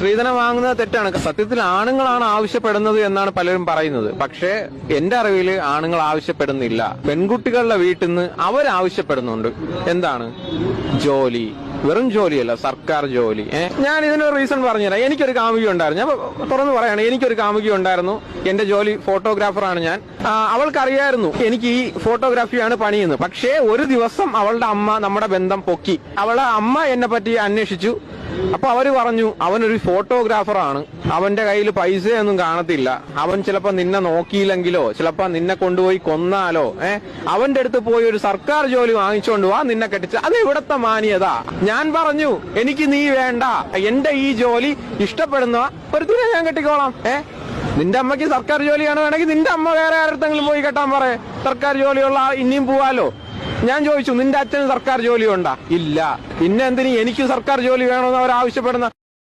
സ്ത്രീധനം വാങ്ങുന്നത് തെറ്റാണ്. സത്യത്തിൽ ആണുങ്ങളാണ് ആവശ്യപ്പെടുന്നത് എന്നാണ് പലരും പറയുന്നത്. പക്ഷേ എന്റെ അറിവിൽ ആണുങ്ങൾ ആവശ്യപ്പെടുന്നില്ല. പെൺകുട്ടികളുടെ വീട്ടിൽ നിന്ന് അവരാവശ്യപ്പെടുന്നുണ്ട്. എന്താണ്? ജോലി. വെറും ജോലിയല്ല, സർക്കാർ ജോലി. ഞാൻ ഇതിനൊരു റീസൺ പറഞ്ഞുതരാം. എനിക്കൊരു കാമുകി ഉണ്ടായിരുന്നു. ഞാൻ തുറന്നു പറയാണ്, എനിക്കൊരു കാമുകി ഉണ്ടായിരുന്നു. എന്റെ ജോലി ഫോട്ടോഗ്രാഫറാണ് ഞാൻ. അവൾക്കറിയായിരുന്നു എനിക്ക് ഈ ഫോട്ടോഗ്രാഫിയാണ് പണിയുന്നത്. പക്ഷേ ഒരു ദിവസം അവളുടെ അമ്മ നമ്മുടെ ബന്ധം പൊക്കി. അവളുടെ അമ്മ എന്നെ പറ്റി അന്വേഷിച്ചു. അപ്പൊ അവര് പറഞ്ഞു, അവനൊരു ഫോട്ടോഗ്രാഫറാണ്, അവന്റെ കയ്യിൽ പൈസയൊന്നും കാണത്തില്ല, അവൻ ചിലപ്പോ നിന്നെ നോക്കിയില്ലെങ്കിലോ ചിലപ്പോ നിന്നെ കൊണ്ടുപോയി കൊന്നാലോ അവന്റെ അടുത്ത് പോയി ഒരു സർക്കാർ ജോലി വാങ്ങിച്ചോണ്ട് വാ, നിന്നെ കെട്ടിച്ച്. അത് എവിടത്തെ മാന്യത? ഞാൻ പറഞ്ഞു, എനിക്ക് നീ വേണ്ട, എന്റെ ഈ ജോലി ഇഷ്ടപ്പെടുന്ന ഒരുത്തിനെ ഞാൻ കെട്ടിക്കോളാം. നിന്റെ അമ്മയ്ക്ക് സർക്കാർ ജോലിയാണ് വേണമെങ്കിൽ നിന്റെ അമ്മ വേറെ ആരടുത്തെങ്കിലും പോയി കെട്ടാൻ പറയേ. സർക്കാർ ജോലിയുള്ള ഇനിയും പോവാലോ. ഞാൻ ചോദിച്ചു, നിന്റെ അച്ഛന് സർക്കാർ ജോലി ഉണ്ടാ? ഇല്ല. പിന്നെ എന്തിന് എനിക്ക് സർക്കാർ ജോലി വേണമെന്ന് അവർ ആവശ്യപ്പെടുന്ന?